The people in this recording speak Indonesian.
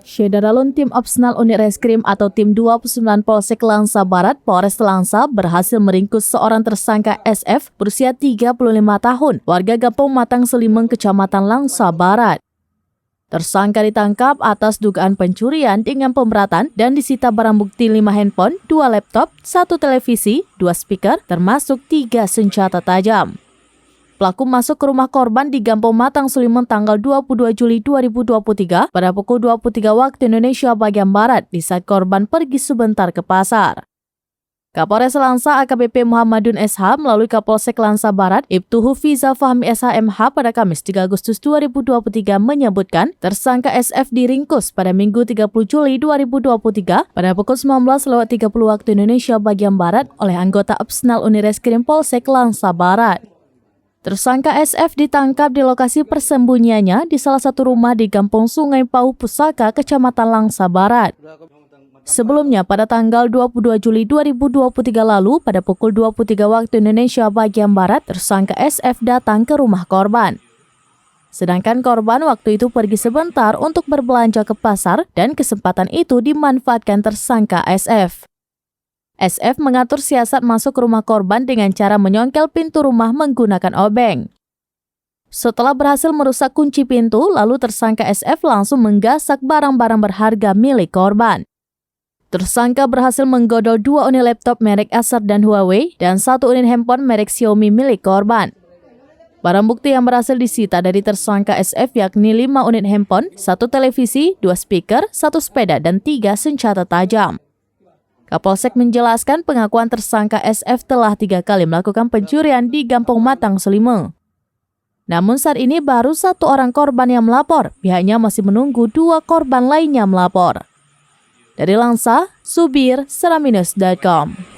Syederalun Tim Opsnal Unit Reskrim atau Tim 29 Polsek Langsa Barat, Polres Langsa berhasil meringkus seorang tersangka SF berusia 35 tahun, warga Kampung Matang Selimeng, Kecamatan Langsa Barat. Tersangka ditangkap atas dugaan pencurian dengan pemberatan dan disita barang bukti 5 handphone, 2 laptop, 1 televisi, 2 speaker, termasuk 3 senjata tajam. Pelaku masuk ke rumah korban di Kampung Matang Selimeng tanggal 22 Juli 2023 pada pukul 23 waktu Indonesia bagian Barat di saat korban pergi sebentar ke pasar. Kapolres Langsa AKBP Muhammadun SH melalui Kapolsek Langsa Barat Ibtu Hufiza Fahmi SHMH pada Kamis 3 Agustus 2023 menyebutkan tersangka SF diringkus pada Minggu 30 Juli 2023 pada pukul 19.30 waktu Indonesia bagian Barat oleh anggota Opsnal Unit Reskrim Polsek Langsa Barat. Tersangka SF ditangkap di lokasi persembunyiannya di salah satu rumah di Kampung Sungai Pauh Pusaka, Kecamatan Langsa Barat. Sebelumnya pada tanggal 22 Juli 2023 lalu pada pukul 23 waktu Indonesia bagian Barat, tersangka SF datang ke rumah korban. Sedangkan korban waktu itu pergi sebentar untuk berbelanja ke pasar dan kesempatan itu dimanfaatkan tersangka SF. SF mengatur siasat masuk ke rumah korban dengan cara menyongkel pintu rumah menggunakan obeng. Setelah berhasil merusak kunci pintu, lalu tersangka SF langsung menggasak barang-barang berharga milik korban. Tersangka berhasil menggodol 2 unit laptop merek Acer dan Huawei dan 1 unit handphone merek Xiaomi milik korban. Barang bukti yang berhasil disita dari tersangka SF yakni 5 unit handphone, 1 televisi, 2 speaker, 1 sepeda, dan 3 senjata tajam. Kapolsek menjelaskan pengakuan tersangka SF telah 3 kali melakukan pencurian di Kampung Matang Selimeng. Namun saat ini baru 1 orang korban yang melapor, pihaknya masih menunggu 2 korban lainnya melapor. Dari Langsa, Subir, Seraminus.com.